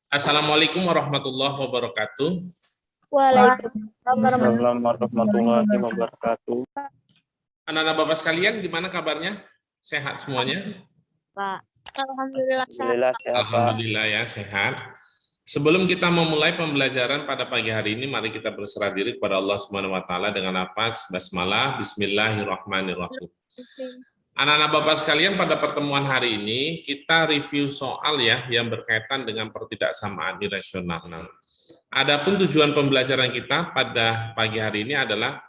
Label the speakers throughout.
Speaker 1: Assalamualaikum warahmatullahi wabarakatuh.
Speaker 2: Waalaikumsalam warahmatullahi wabarakatuh.
Speaker 1: Anak-anak Bapak sekalian, gimana kabarnya? Sehat semuanya?
Speaker 3: Pak. Alhamdulillah sehat.
Speaker 2: Alhamdulillah sehat, Pak.
Speaker 1: Alhamdulillah ya, sehat. Sebelum kita memulai pembelajaran pada pagi hari ini, mari kita berserah diri kepada Allah Subhanahu wa taala dengan nafas basmalah, bismillahirrahmanirrahim. Anak-anak Bapak sekalian, pada pertemuan hari ini kita review soal ya yang berkaitan dengan pertidaksamaan irasional. Adapun tujuan pembelajaran kita pada pagi hari ini adalah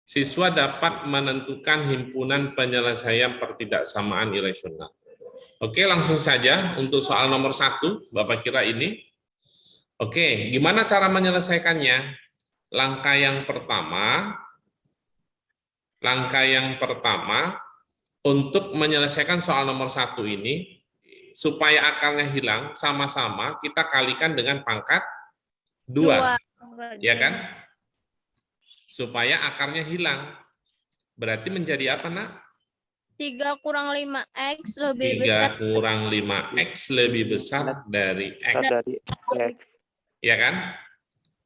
Speaker 1: siswa dapat menentukan himpunan penyelesaian pertidaksamaan irasional. Oke, langsung saja untuk soal nomor 1, Bapak kira ini. Oke, gimana cara menyelesaikannya? Langkah yang pertama, untuk menyelesaikan soal nomor 1 ini, supaya akarnya hilang, sama-sama kita kalikan dengan pangkat 2. Ya kan? Supaya akarnya hilang. Berarti menjadi apa, Nak?
Speaker 3: 3 kurang 5X lebih besar.
Speaker 1: 3 kurang 5X lebih besar dari X. Ya kan?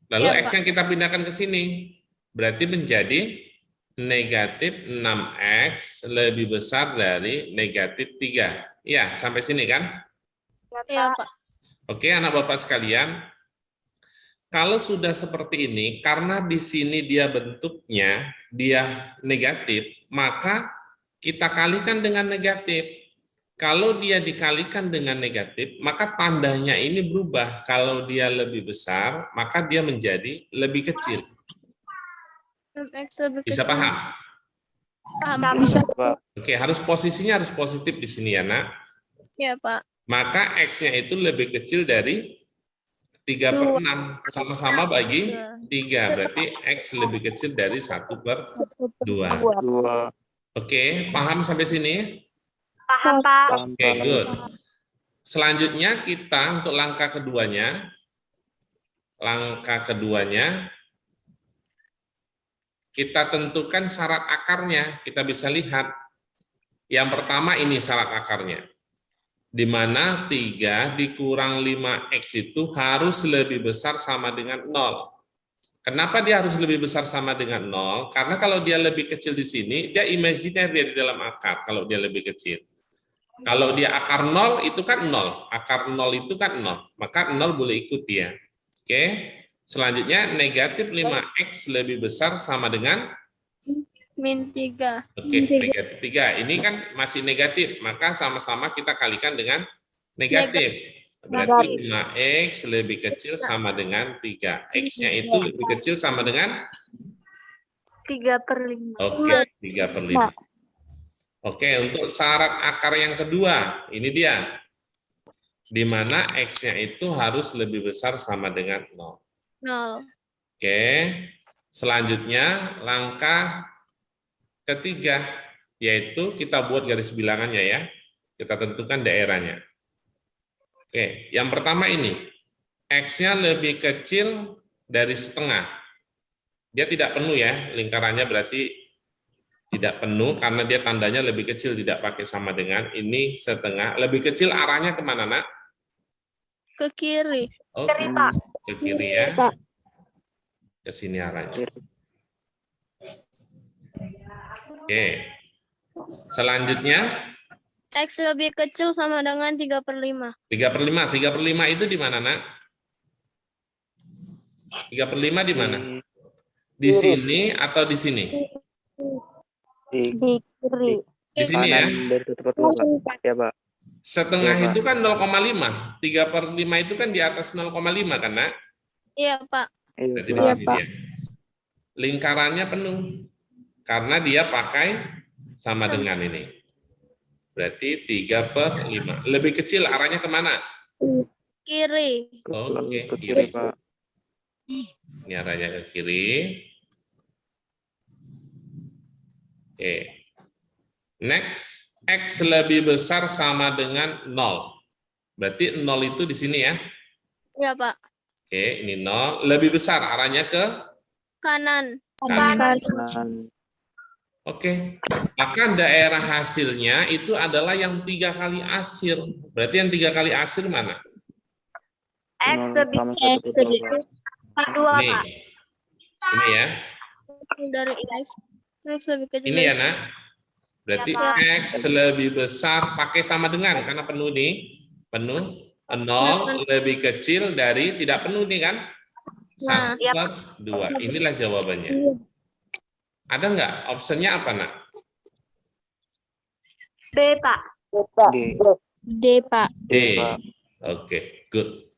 Speaker 1: Lalu
Speaker 3: Ya,
Speaker 1: X yang kita pindahkan ke sini. Berarti menjadi negatif 6X lebih besar dari negatif 3. Ya, sampai sini kan?
Speaker 3: Ya, Pak.
Speaker 1: Oke, anak Bapak sekalian. Kalau sudah seperti ini, karena di sini dia bentuknya, dia negatif, maka kita kalikan dengan negatif. Kalau dia dikalikan dengan negatif, maka tandanya ini berubah. Kalau dia lebih besar, maka dia menjadi lebih kecil. Bisa paham?
Speaker 3: Paham.
Speaker 2: Bisa, Pak.
Speaker 1: Oke, posisinya harus positif di sini ya, Nak.
Speaker 3: Ya, Pak.
Speaker 1: Maka X-nya itu lebih kecil dari 3/6. Sama-sama bagi 3. Berarti X lebih kecil dari 1/2.
Speaker 2: 2.
Speaker 1: Oke, paham sampai sini?
Speaker 3: Paham, Pak.
Speaker 1: Oke, good. Selanjutnya kita untuk langkah keduanya, kita tentukan syarat akarnya. Kita bisa lihat. Yang pertama ini syarat akarnya. Di mana 3 dikurang 5X itu harus lebih besar sama dengan 0. Kenapa dia harus lebih besar sama dengan 0? Karena kalau dia lebih kecil di sini, dia imajiner dia di dalam akar kalau dia lebih kecil. Kalau dia akar 0 itu kan 0. Akar 0 itu kan 0. Maka 0 boleh ikut dia. Oke. Selanjutnya negatif 5X lebih besar sama dengan
Speaker 3: min 3.
Speaker 1: Oke, negatif 3. Ini kan masih negatif, maka sama-sama kita kalikan dengan negatif. Berarti 5X lebih kecil sama dengan 3. X-nya itu lebih kecil sama dengan
Speaker 3: 3/5.
Speaker 1: Oke, 3/5. Oke, untuk syarat akar yang kedua, ini dia. Di mana X-nya itu harus lebih besar sama dengan 0.
Speaker 3: 0.
Speaker 1: Oke, selanjutnya langkah ketiga, yaitu kita buat garis bilangannya ya. Kita tentukan daerahnya. Oke, yang pertama ini, X-nya lebih kecil dari setengah. Dia tidak penuh ya, lingkarannya berarti tidak penuh karena dia tandanya lebih kecil, tidak pakai sama dengan ini setengah. Lebih kecil arahnya kemana, Nak?
Speaker 3: Ke kiri.
Speaker 1: Oke, ke kiri ya. Ke sini arahnya. Oke. Selanjutnya
Speaker 3: X lebih kecil sama dengan 3/5.
Speaker 1: 3/5. 3/5 itu di mana, Nak? 3/5 di mana? Di sini atau di sini?
Speaker 2: Di
Speaker 3: kiri.
Speaker 1: Di sini ya.
Speaker 2: dari tempat Pak. Ya, Pak.
Speaker 1: Setengah
Speaker 2: Ya, Pak.
Speaker 1: itu kan 0,5. 3/5 itu kan di atas 0,5 kan, Nak?
Speaker 3: Iya, Pak.
Speaker 1: Berarti di sini dia. Lingkarannya penuh. Karena dia pakai sama dengan ini. Berarti 3/5. Lebih kecil arahnya kemana?
Speaker 3: Kiri.
Speaker 1: Oke,
Speaker 2: Ke
Speaker 1: kiri.
Speaker 2: Pak.
Speaker 1: Ini arahnya ke kiri. Oke. Next, X lebih besar sama dengan 0. Berarti 0 itu di sini ya.
Speaker 3: Iya, Pak.
Speaker 1: Oke, ini 0. Lebih besar arahnya ke
Speaker 3: Kanan.
Speaker 2: Kanan.
Speaker 1: Oke. Maka daerah hasilnya itu adalah yang 3 kali asir. Berarti yang 3 kali asir mana?
Speaker 3: X
Speaker 2: 0
Speaker 3: lebih
Speaker 2: sama
Speaker 3: X
Speaker 2: 1
Speaker 3: lebih
Speaker 2: per
Speaker 3: 2,
Speaker 1: Ini.
Speaker 3: Pak.
Speaker 1: Ini ya.
Speaker 3: Dari X. X lebih kecil
Speaker 1: Ini
Speaker 3: dari
Speaker 1: ya, Nak. Berarti
Speaker 3: Ya, Pak.
Speaker 1: X lebih besar pakai sama dengan karena penuh nih. Penuh. 0 lebih kecil dari tidak penuh nih kan?
Speaker 3: Nah,
Speaker 1: 1 per 2. Inilah jawabannya. Ada nggak? Optionnya apa, Nak?
Speaker 3: B, Pak.
Speaker 2: D.
Speaker 3: D, Pak.
Speaker 1: D. Oke, good.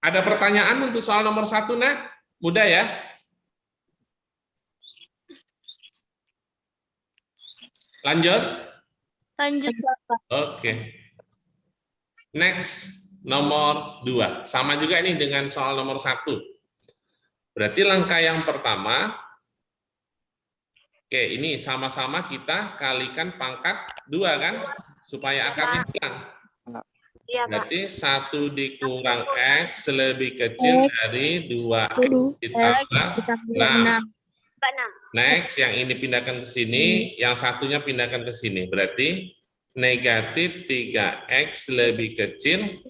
Speaker 1: Ada pertanyaan untuk soal nomor 1, Nak? Mudah ya? Lanjut?
Speaker 3: Lanjut, Pak.
Speaker 1: Oke. Next, nomor 2. Sama juga ini dengan soal nomor 1. Berarti langkah yang pertama, oke, ini sama-sama kita kalikan pangkat 2 kan? Supaya akarnya hilang.
Speaker 3: Iya, Pak.
Speaker 1: Berarti 1 dikurang X lebih kecil dari 2X ditambah 6.
Speaker 3: Pak 6.
Speaker 1: Next, yang ini pindahkan ke sini, yang satunya pindahkan ke sini. Berarti negatif 3X lebih kecil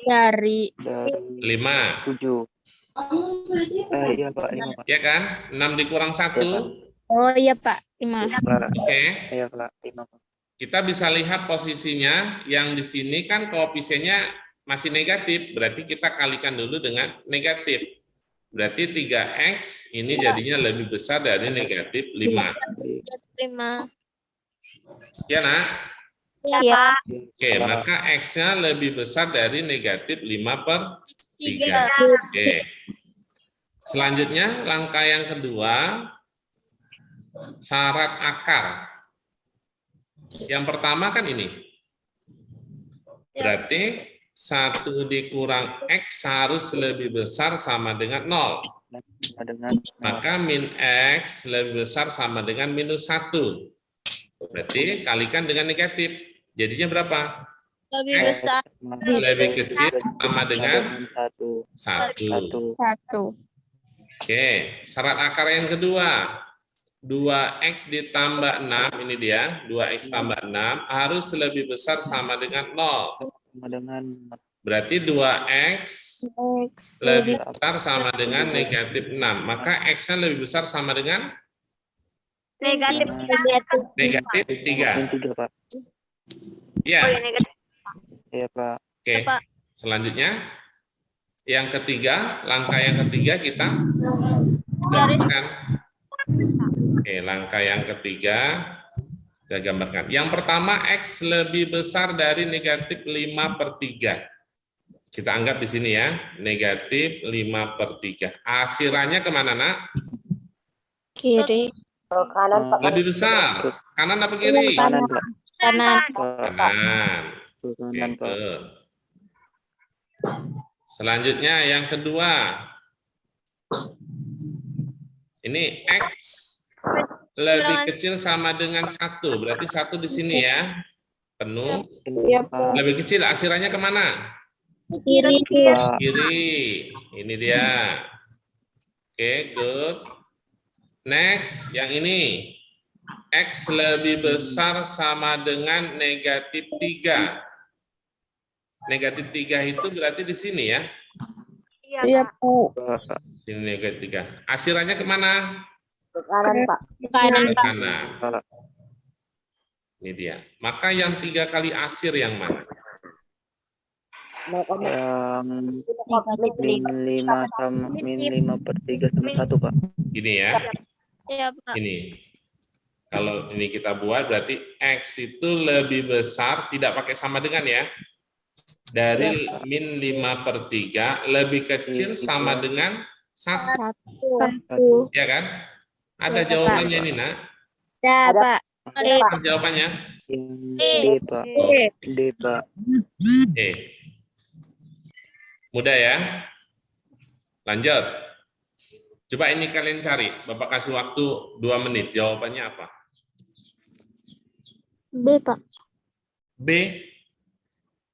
Speaker 3: Dari
Speaker 1: 5.
Speaker 2: 7. Iya Pak, 5 Pak.
Speaker 1: Ya kan? 6 dikurang 1.
Speaker 3: Oh iya, Pak. 5.
Speaker 2: Pak.
Speaker 1: Oke.
Speaker 2: Iya Pak, 5 Pak.
Speaker 1: Kita bisa lihat posisinya yang di sini kan koefisiennya masih negatif. Berarti kita kalikan dulu dengan negatif. Berarti 3X ini jadinya lebih besar dari negatif 5.
Speaker 3: 5.
Speaker 1: Ya, Nak?
Speaker 3: Iya.
Speaker 1: Oke, maka X-nya lebih besar dari negatif 5 per 3.
Speaker 3: 3.
Speaker 1: Oke. Selanjutnya, langkah yang kedua, syarat akar. Yang pertama kan ini. Berarti 1 dikurang X harus lebih besar sama dengan 0.
Speaker 2: Sama dengan
Speaker 1: Maka min X lebih besar sama dengan minus 1. Berarti kalikan dengan negatif. Jadinya berapa?
Speaker 3: Lebih besar.
Speaker 1: Lebih kecil sama dengan
Speaker 2: 1.
Speaker 1: 1.
Speaker 3: 1.
Speaker 1: Oke, syarat akar yang kedua. 2X ditambah 6, ini dia, 2X tambah 6, harus lebih besar sama dengan 0.
Speaker 2: Sama dengan
Speaker 1: Berarti 2X
Speaker 3: X
Speaker 1: lebih besar sama dengan negatif 6. Maka X-nya lebih besar sama dengan
Speaker 3: negatif.
Speaker 1: negatif 3.
Speaker 2: 3 Pak.
Speaker 1: Ya,
Speaker 2: Iya Pak.
Speaker 1: oke.
Speaker 3: Pak.
Speaker 1: Selanjutnya, yang ketiga, langkah yang ketiga kita
Speaker 3: Garis.
Speaker 1: gambarkan. Oke, langkah yang ketiga kita gambarkan. Yang pertama, X lebih besar dari negatif 5 per 3. Kita anggap di sini ya, negatif 5 per 3. Asirannya kemana, Nak?
Speaker 3: Kiri.
Speaker 1: Lebih besar. Kanan apa kiri?
Speaker 2: Kanan Pak.
Speaker 3: Kanan.
Speaker 2: Pak.
Speaker 1: Kanan.
Speaker 2: Kanan Pak.
Speaker 1: Oke. Selanjutnya yang kedua. Ini X lebih kecil sama dengan 1. Berarti 1 di sini ya. Penuh.
Speaker 2: Iya Pak.
Speaker 1: Lebih kecil, asirannya kemana?
Speaker 3: Kiri.
Speaker 2: Pak.
Speaker 1: Kiri. Ini dia. Oke, good. Next, yang ini. X lebih besar sama dengan negatif 3. Negatif 3 itu berarti di sini ya.
Speaker 3: Iya, Pak.
Speaker 2: Pak.
Speaker 1: Sini negatif 3. Asirannya kemana?
Speaker 3: Kanan, Pak. Kanan, Pak.
Speaker 1: Kanan.
Speaker 2: Pak.
Speaker 1: Ini dia. Maka yang 3 kali asir yang mana?
Speaker 2: Yang min 5 sama min 5 per 3 sama 1 Pak.
Speaker 1: Ini ya.
Speaker 3: Iya, Pak.
Speaker 1: Ini. Kalau ini kita buat berarti X itu lebih besar, tidak pakai sama dengan ya. Dari min 5 per 3 lebih kecil sama dengan 1.
Speaker 3: 1.
Speaker 1: Ya kan? Ada
Speaker 3: Ya, Pak.
Speaker 1: jawabannya ini, Nak.
Speaker 3: Ya, Pak.
Speaker 1: Apa jawabannya?
Speaker 2: Yang D Pak. D Pak.
Speaker 1: Mudah ya. Lanjut. Coba ini kalian cari. Bapak kasih waktu 2 menit. Jawabannya apa?
Speaker 3: B, Pak.
Speaker 1: B.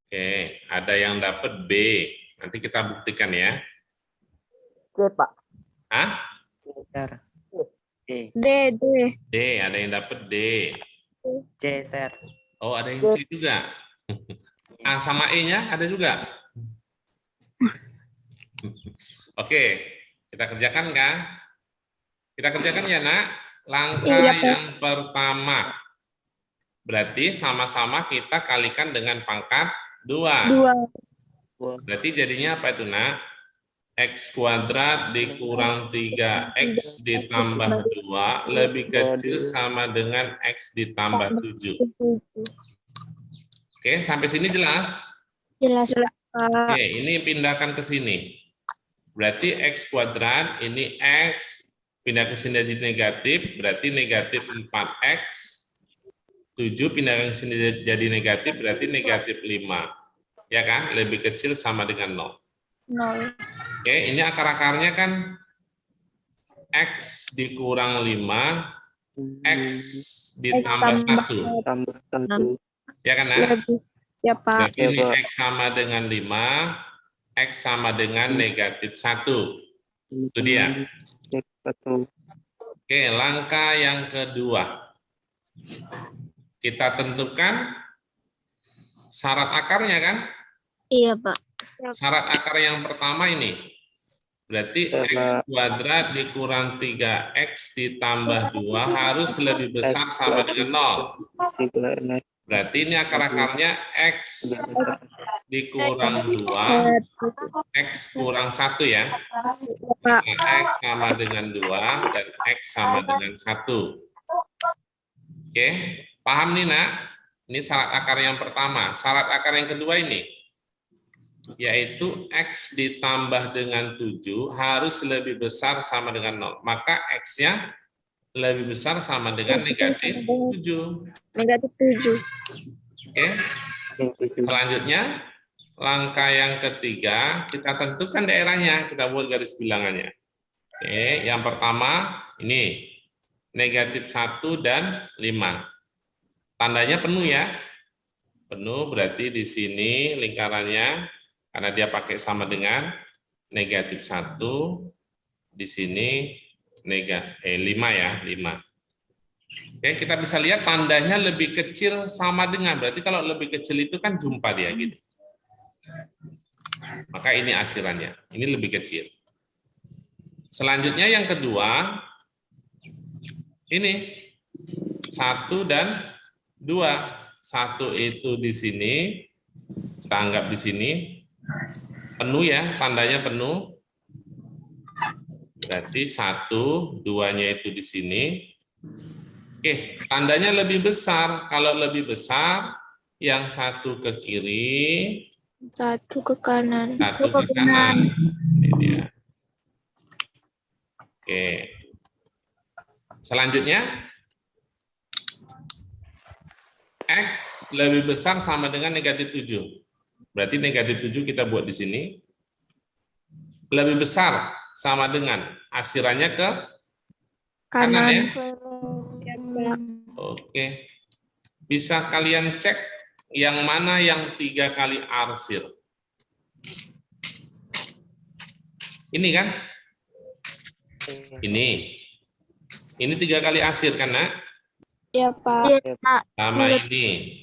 Speaker 1: Oke, ada yang dapat B. Nanti kita buktikan ya.
Speaker 3: D, Pak.
Speaker 1: Hah?
Speaker 2: Ser. D.
Speaker 3: D.
Speaker 1: D, ada yang dapat D.
Speaker 2: C Ser.
Speaker 1: Oh, ada yang C juga. A sama E-nya ada juga? Oke, kita kerjakan kan? Kita kerjakan ya, Nak. Langkah
Speaker 3: Iya, Pak.
Speaker 1: yang pertama. Berarti sama-sama kita kalikan dengan pangkat 2.
Speaker 3: 2.
Speaker 1: Berarti jadinya apa itu, Nak? X kuadrat dikurang 3X ditambah 2 lebih kecil sama dengan X ditambah 7. Oke, sampai sini jelas?
Speaker 3: Jelas, Pak.
Speaker 1: Oke, ini pindahkan ke sini. Berarti X kuadrat, ini X, pindah ke sini jadi negatif, berarti negatif 4X. 7 pindahkan ke sini jadi negatif, berarti negatif 5. Ya kan? Lebih kecil sama dengan 0.
Speaker 3: 0.
Speaker 1: Oke, ini akar-akarnya kan X dikurang 5, X ditambah 1.
Speaker 2: Tambah 1.
Speaker 1: Ya kan, Nak?
Speaker 3: Ya, Pak.
Speaker 1: Berarti ini X sama dengan 5, X sama dengan negatif 1. Itu dia. Oke, langkah yang kedua. Kita tentukan syarat akarnya kan?
Speaker 3: Iya, Pak.
Speaker 1: Syarat akar yang pertama ini. Berarti X kuadrat dikurang 3X ditambah 2 harus lebih besar sama dengan 0. Berarti ini akar-akarnya X dikurang 2, X kurang 1 ya.
Speaker 3: Pak.
Speaker 1: X sama dengan 2 dan X sama dengan 1. Oke, paham nih, Nak? Ini syarat akar yang pertama. Syarat akar yang kedua ini, yaitu X ditambah dengan 7 harus lebih besar sama dengan 0. Maka X-nya lebih besar sama dengan negatif 7.
Speaker 3: Negatif 7.
Speaker 1: Oke. Selanjutnya, langkah yang ketiga, kita tentukan daerahnya, kita buat garis bilangannya. Oke, yang pertama ini negatif 1 dan 5. Tandanya penuh ya. Penuh berarti di sini lingkarannya, karena dia pakai sama dengan negatif 1, di sini 5 ya, 5. Oke, kita bisa lihat tandanya lebih kecil sama dengan, berarti kalau lebih kecil itu kan jumpa dia gitu. Maka ini asirannya, ini lebih kecil. Selanjutnya yang kedua, ini 1 dan 2. 1 itu di sini, kita anggap di sini, penuh ya, tandanya penuh. Berarti 1, 2-nya itu di sini. Oke, tandanya lebih besar. Kalau lebih besar, yang 1 ke kiri,
Speaker 3: 1 ke kanan.
Speaker 1: 1 ke kanan. Ini dia. Oke. Selanjutnya, X lebih besar sama dengan negatif 7. Berarti negatif 7 kita buat di sini. Lebih besar sama dengan asirannya ke kanan ya. Oke. Bisa kalian cek yang mana yang 3 kali arsir. Ini kan? Ini 3 kali arsir kan, Nak?
Speaker 3: Iya, Pak.
Speaker 1: Sama ini.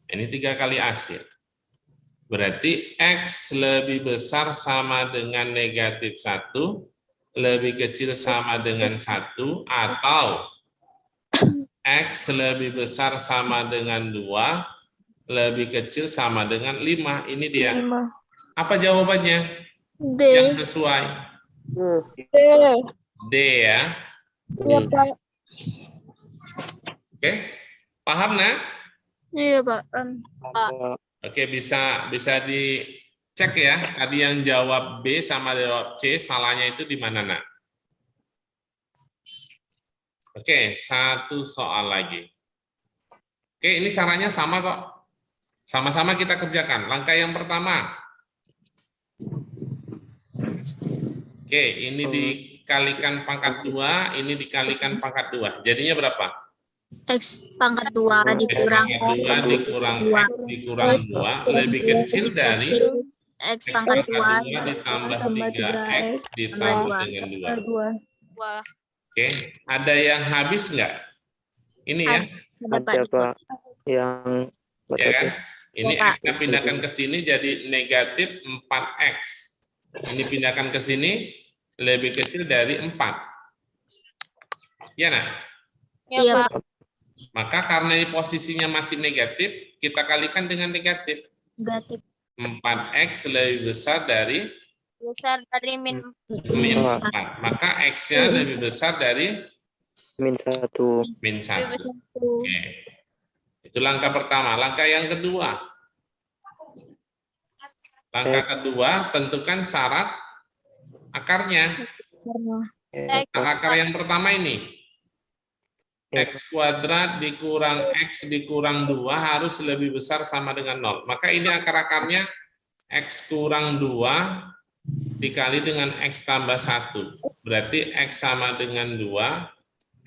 Speaker 1: Ini 3 kali arsir. Berarti X lebih besar sama dengan negatif 1, lebih kecil sama dengan 1, atau X lebih besar sama dengan 2, lebih kecil sama dengan 5. Ini dia.
Speaker 3: 5.
Speaker 1: Apa jawabannya?
Speaker 3: D.
Speaker 1: Yang sesuai. D ya.
Speaker 3: Iya, Pak.
Speaker 1: Oke. Paham, Nak?
Speaker 3: Iya, Pak.
Speaker 1: Oke, bisa dicek ya. Tadi yang jawab B sama jawab C, salahnya itu di mana, Nak? Oke, 1 soal lagi. Oke, ini caranya sama kok. Sama-sama kita kerjakan. Langkah yang pertama. Oke, ini dikalikan pangkat 2, ini dikalikan pangkat 2. Jadinya berapa?
Speaker 3: X pangkat 2 dikurang
Speaker 1: X pangkat 2 dikurang X dikurang 2 lebih kecil dari
Speaker 3: X pangkat 2
Speaker 1: ditambah 3X ditambah dengan 2. Oke, ada yang habis enggak? Ini ya.
Speaker 2: Ada Pak yang
Speaker 1: Ya kan? Ini
Speaker 3: Ya, Pak.
Speaker 1: X-nya pindahkan ke sini jadi negatif 4X. Ini pindahkan ke sini lebih kecil dari 4. Ya, nah?
Speaker 3: Iya, Pak.
Speaker 1: Maka karena ini posisinya masih negatif, kita kalikan dengan negatif.
Speaker 3: Negatif.
Speaker 1: 4X lebih besar dari
Speaker 3: Besar dari min.
Speaker 1: min 4. Maka X-nya lebih besar dari
Speaker 2: -1.
Speaker 1: min 1. Oke. Itu langkah pertama. Langkah yang kedua. Langkah kedua, tentukan syarat akarnya. Akar yang pertama ini. X kuadrat dikurang X dikurang 2 harus lebih besar sama dengan 0. Maka ini akar-akarnya X kurang 2 dikali dengan X tambah 1. Berarti X sama dengan 2,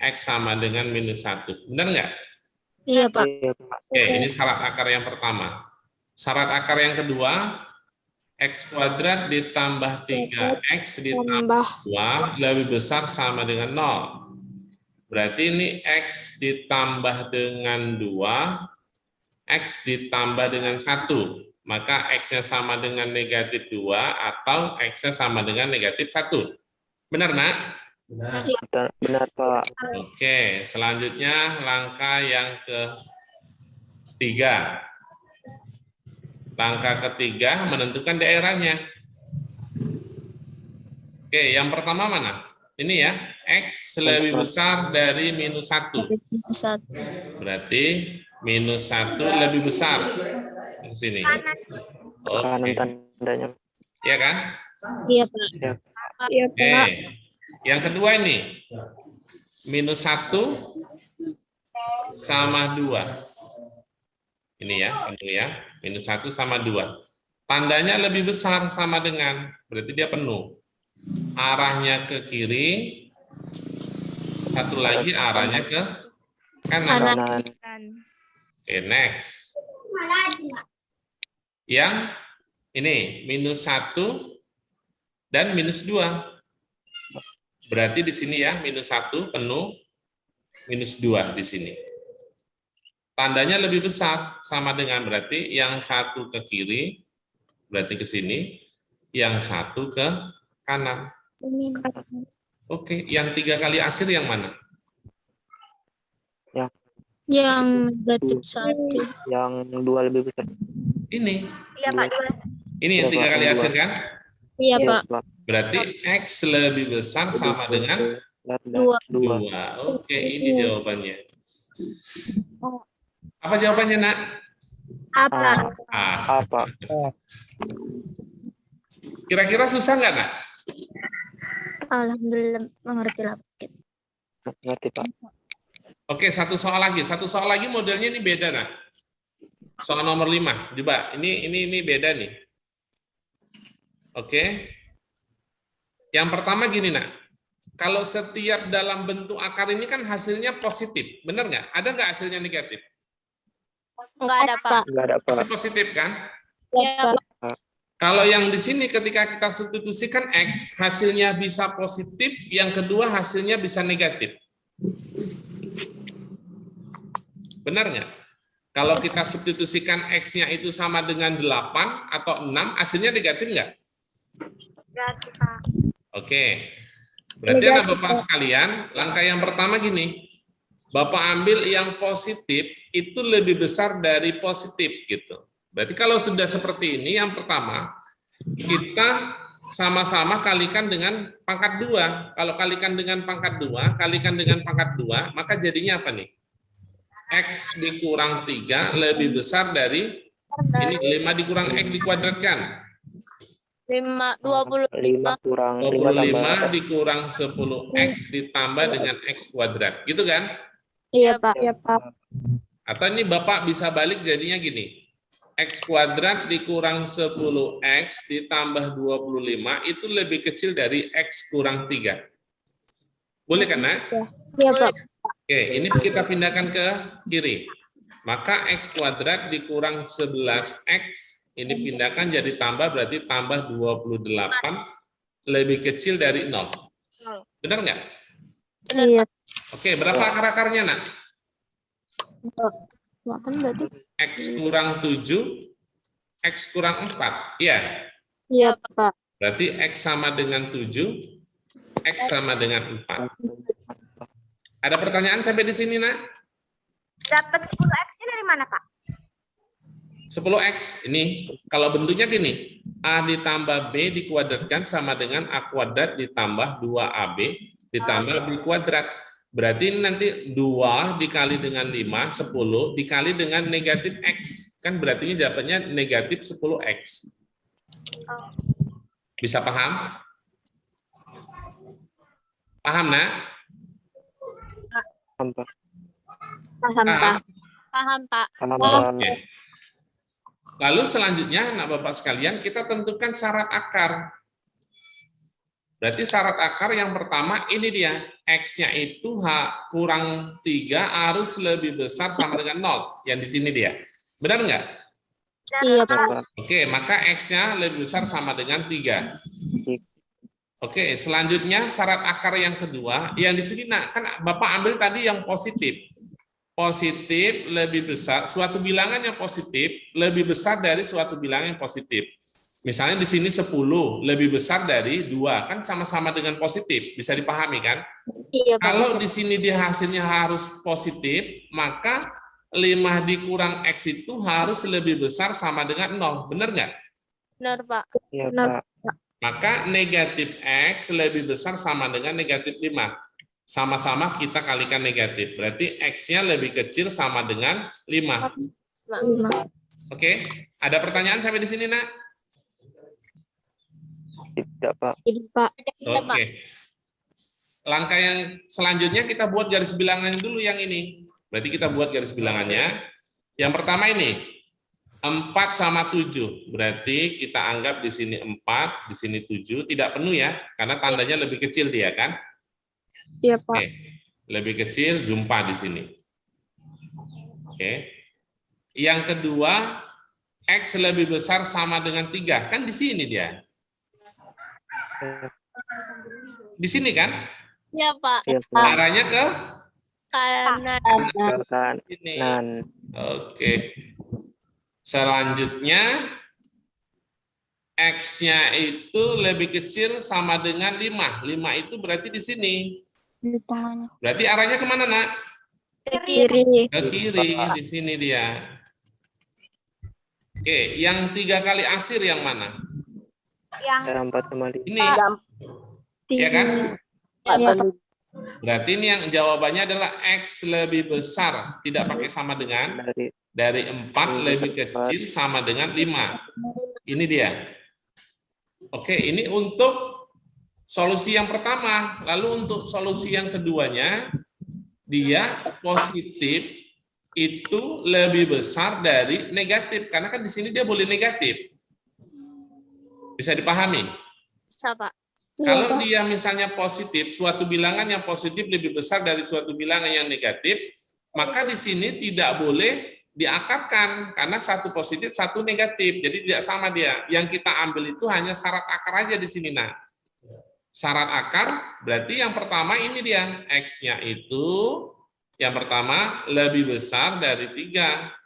Speaker 1: X sama dengan minus 1. Benar nggak?
Speaker 3: Iya, Pak.
Speaker 2: Iya, Pak.
Speaker 1: Oke, ini syarat akar yang pertama. Syarat akar yang kedua, X kuadrat ditambah 3X ditambah 2 lebih besar sama dengan 0. Berarti ini X ditambah dengan 2, X ditambah dengan 1. Maka X-nya sama dengan negatif 2 atau X-nya sama dengan negatif 1. Benar, Nak?
Speaker 2: Benar, Pak.
Speaker 1: Oke, selanjutnya langkah yang ketiga. Langkah ketiga menentukan daerahnya. Oke, yang pertama mana? Ini ya, X lebih besar dari minus 1. Berarti minus 1 lebih besar. Di sini.
Speaker 2: Kanan
Speaker 1: Oke.
Speaker 2: tandanya.
Speaker 1: Ya kan?
Speaker 3: Iya, Pak.
Speaker 2: Ya.
Speaker 3: Iya,
Speaker 1: Oke. Yang kedua ini. Minus 1 sama 2. Ini ya, penuh ya. Minus 1 sama 2. Tandanya lebih besar sama dengan, berarti dia penuh. Arahnya ke kiri, satu lagi arahnya ke kanan.
Speaker 2: Kanan.
Speaker 1: Oke, next. Yang ini, minus 1 dan minus 2. Berarti di sini ya, minus 1 penuh, minus 2 di sini. Tandanya lebih besar, sama dengan berarti yang satu ke kiri, berarti ke sini, yang satu ke kanan. Oke, yang 3 kali asir yang mana?
Speaker 3: Yang negatif 1.
Speaker 2: Yang 2 lebih besar.
Speaker 1: Ini.
Speaker 3: Iya, Pak.
Speaker 1: Ini yang 3 kali asir kan?
Speaker 3: Iya,
Speaker 2: Iya,
Speaker 3: Pak.
Speaker 2: Pak.
Speaker 1: Berarti X lebih besar sama dengan
Speaker 3: 2.
Speaker 1: 2. Oke, ini jawabannya. Apa jawabannya, Nak?
Speaker 3: Apa?
Speaker 2: Apa?
Speaker 1: Kira-kira susah nggak, Nak?
Speaker 3: Alhamdulillah mengerti lah.
Speaker 2: Ngerti, Pak.
Speaker 1: Oke, satu soal lagi. Satu soal lagi modelnya ini beda, Nak. Soal nomor 5. Coba, ini beda nih. Oke. Yang pertama gini, Nak. Kalau setiap dalam bentuk akar ini kan hasilnya positif. Benar nggak? Ada nggak hasilnya negatif?
Speaker 3: Enggak ada, Pak.
Speaker 2: Enggak ada, Pak.
Speaker 1: Pasti positif kan?
Speaker 3: Iya, Pak.
Speaker 1: Kalau yang di sini ketika kita substitusikan X, hasilnya bisa positif, yang kedua hasilnya bisa negatif. Benar nggak? Kalau kita substitusikan X-nya itu sama dengan 8 atau 6, hasilnya negatif nggak?
Speaker 3: Negatif, Pak.
Speaker 1: Oke. Berarti anak Bapak sekalian, langkah yang pertama gini. Bapak ambil yang positif itu lebih besar dari positif gitu. Berarti kalau sudah seperti ini, yang pertama, kita sama-sama kalikan dengan pangkat 2. Kalau kalikan dengan pangkat 2, kalikan dengan pangkat 2, maka jadinya apa nih? X dikurang 3 lebih besar dari, ini 5 dikurang X dikuadratkan.
Speaker 2: 5 kurang 5
Speaker 1: 25 dikurang 10X ditambah dengan X kuadrat. Gitu kan?
Speaker 3: Iya, Pak. Iya, Pak.
Speaker 1: Atau ini Bapak bisa balik jadinya gini. X kuadrat dikurang 10X ditambah 25 itu lebih kecil dari X kurang 3. Boleh kan, Nak?
Speaker 3: Iya, Pak.
Speaker 1: Oke, ini kita pindahkan ke kiri. Maka X kuadrat dikurang 11X, ini pindahkan jadi tambah, berarti tambah 28 lebih kecil dari 0. Benar nggak?
Speaker 3: Iya.
Speaker 1: Oke, berapa akar-akarnya, Nak?
Speaker 3: Kan berarti
Speaker 1: X kurang 7 X kurang 4. Iya.
Speaker 3: Iya, Pak.
Speaker 1: Berarti X sama dengan 7, X sama dengan 4. Ada pertanyaan sampai di sini, Nak?
Speaker 4: Dapat 10X-nya dari mana, Pak?
Speaker 1: 10X. Ini kalau bentuknya gini. A ditambah B dikuadratkan sama dengan A kuadrat ditambah 2AB ditambah B kuadrat. Berarti ini nanti 2 dikali dengan 5, 10 dikali dengan negatif X. Kan berarti ini dapatnya negatif 10X. Bisa paham? Paham, Nak?
Speaker 2: Paham, Pak.
Speaker 3: Paham, Pak. Paham, Pak.
Speaker 2: Paham, Pak.
Speaker 1: Oke. Lalu selanjutnya, anak Bapak sekalian, kita tentukan syarat akar. Berarti syarat akar yang pertama ini dia, X-nya itu kurang 3 harus lebih besar sama dengan 0. Yang di sini dia. Benar nggak?
Speaker 3: Iya,
Speaker 2: Pak.
Speaker 3: Pak.
Speaker 1: Oke, maka X-nya lebih besar sama dengan 3. Oke, selanjutnya syarat akar yang kedua, yang di sini kan Bapak ambil tadi yang positif. Positif lebih besar, suatu bilangan yang positif lebih besar dari suatu bilangan yang positif. Misalnya di sini 10 lebih besar dari 2, kan sama-sama dengan positif, bisa dipahami kan?
Speaker 3: Iya, Pak.
Speaker 1: Kalau di sini dia hasilnya harus positif, maka 5 dikurang X itu harus lebih besar sama dengan 0, benar nggak?
Speaker 3: Benar, Pak.
Speaker 2: Iya,
Speaker 3: Benar.
Speaker 2: Pak.
Speaker 1: Maka negatif X lebih besar sama dengan negatif 5. Sama-sama kita kalikan negatif. Berarti X-nya lebih kecil sama dengan 5. Oke, ada pertanyaan sampai di sini, Nak?
Speaker 2: Tidak, Pak.
Speaker 3: Jadi, Pak.
Speaker 1: Oke. Langkah yang selanjutnya kita buat garis bilangan dulu yang ini. Berarti kita buat garis bilangannya. Yang pertama ini, 4 sama 7. Berarti kita anggap di sini 4, di sini 7. Tidak penuh ya, karena tandanya lebih kecil dia kan?
Speaker 3: Iya, Pak.
Speaker 1: Oke. Lebih kecil, jumpa di sini. Oke. Yang kedua, X lebih besar sama dengan 3. Kan di sini dia. Di sini kan?
Speaker 3: Iya, Pak.
Speaker 2: Iya, Pak.
Speaker 1: Arahnya ke
Speaker 3: Kanan.
Speaker 1: sini.
Speaker 2: Kanan.
Speaker 1: Oke. Selanjutnya, X-nya itu lebih kecil sama dengan 5. 5 itu berarti di sini.
Speaker 3: Di tangan.
Speaker 1: Berarti arahnya kemana, Nak?
Speaker 3: Ke kiri.
Speaker 1: Ke kiri, di sini dia. Oke, yang 3 kali asir yang mana?
Speaker 4: Yang
Speaker 2: 4 sama 5.
Speaker 1: Ini, ya kan?
Speaker 3: Iya, Pak.
Speaker 1: Berarti ini yang jawabannya adalah X lebih besar, tidak pakai sama dengan, dari 4 lebih kecil sama dengan 5. Ini dia. Oke, ini untuk solusi yang pertama. Lalu untuk solusi yang keduanya, dia positif itu lebih besar dari negatif. Karena kan di sini dia boleh negatif. Bisa dipahami?
Speaker 3: Bisa, Pak.
Speaker 1: Kalau dia misalnya positif, suatu bilangan yang positif lebih besar dari suatu bilangan yang negatif, maka di sini tidak boleh diakarkan karena satu positif, satu negatif. Jadi tidak sama dia. Yang kita ambil itu hanya syarat akar aja di sini. Nah, syarat akar berarti yang pertama ini dia. X-nya itu yang pertama lebih besar dari 3.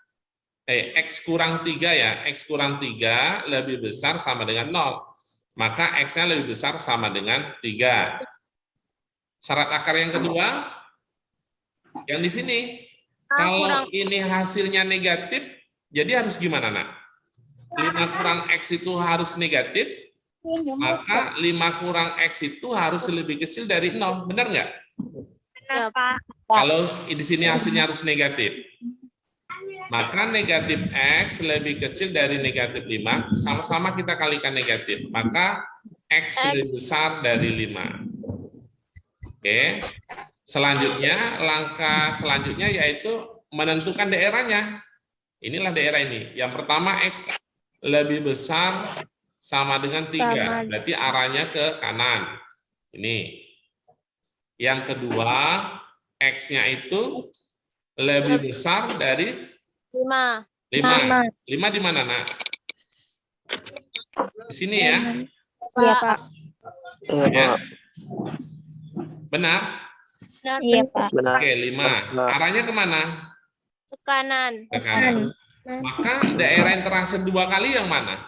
Speaker 1: X kurang 3 ya. X kurang 3 lebih besar sama dengan 0. Maka X-nya lebih besar sama dengan 3. Syarat akar yang kedua, yang di sini. Kalau ini hasilnya negatif, jadi harus gimana, Nak? 5 kurang X itu harus negatif, maka 5 kurang X itu harus lebih kecil dari 0. Benar nggak?
Speaker 4: benar, Pak.
Speaker 1: Kalau di sini hasilnya harus negatif. Maka negatif X lebih kecil dari negatif 5, sama-sama kita kalikan negatif. Maka X lebih besar dari 5. Oke. Selanjutnya, langkah selanjutnya yaitu menentukan daerahnya. Inilah daerah ini. Yang pertama, X lebih besar sama dengan 3. Berarti arahnya ke kanan. Ini. Yang kedua, X-nya itu lebih besar dari
Speaker 3: 5.
Speaker 1: 5. 5 di mana, Nak? Di sini ya.
Speaker 3: Iya, Pak.
Speaker 1: Ya. Benar?
Speaker 3: Iya, Pak.
Speaker 2: Benar.
Speaker 1: Oke, 5. Arahnya kemana?
Speaker 3: Ke kanan.
Speaker 1: Ke kanan. Maka daerah yang terasa 2 kali yang mana?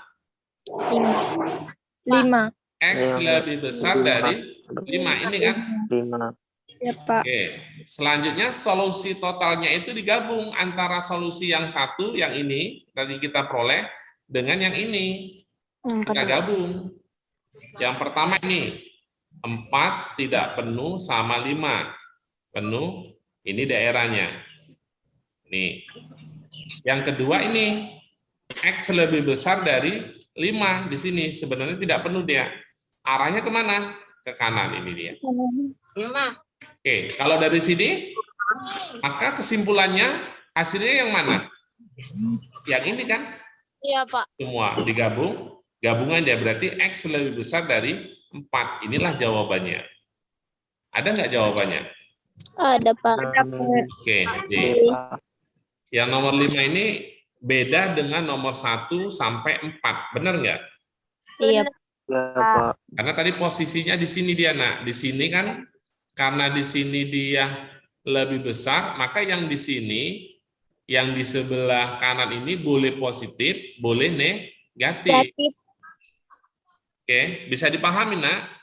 Speaker 3: 5.
Speaker 1: X lebih besar dari 5 ini kan?
Speaker 2: 5.
Speaker 3: Ya, Pak.
Speaker 1: Oke. Selanjutnya solusi totalnya itu digabung antara solusi yang satu, yang ini tadi kita peroleh dengan yang ini. Kita gabung. Yang pertama ini 4 tidak penuh sama 5 penuh. Ini daerahnya. Nih. Yang kedua ini X lebih besar dari 5 di sini. Sebenarnya tidak penuh dia. Arahnya kemana? Ke kanan ini dia. Oke, kalau dari sini, maka kesimpulannya hasilnya yang mana? Yang ini kan?
Speaker 3: Iya, Pak.
Speaker 1: Semua digabung. Gabungan dia berarti X lebih besar dari 4. Inilah jawabannya. Ada nggak jawabannya?
Speaker 3: Ada, Pak.
Speaker 1: Oke, jadi yang nomor 5 ini beda dengan nomor 1 sampai 4. Benar nggak?
Speaker 3: Iya,
Speaker 2: Ya, Pak.
Speaker 1: Karena tadi posisinya di sini dia, nak. Di sini kan, karena di sini dia lebih besar, maka yang di sini, yang di sebelah kanan ini boleh positif, boleh negatif. Oke, bisa dipahami, nak?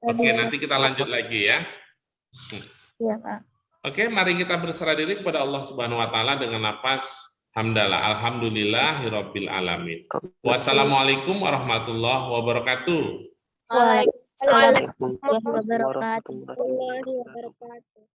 Speaker 1: Oke, nanti kita lanjut lagi ya.
Speaker 3: Iya, Pak.
Speaker 1: Oke, mari kita berserah diri kepada Allah Subhanahu wa taala dengan nafas hamdalah. Alhamdulillahirabbil alamin. Wassalamualaikum warahmatullahi wabarakatuh.
Speaker 3: Waalaikumsalam
Speaker 2: Waalaikumsalam warahmatullahi wabarakatuh.
Speaker 3: warahmatullahi wabarakatuh.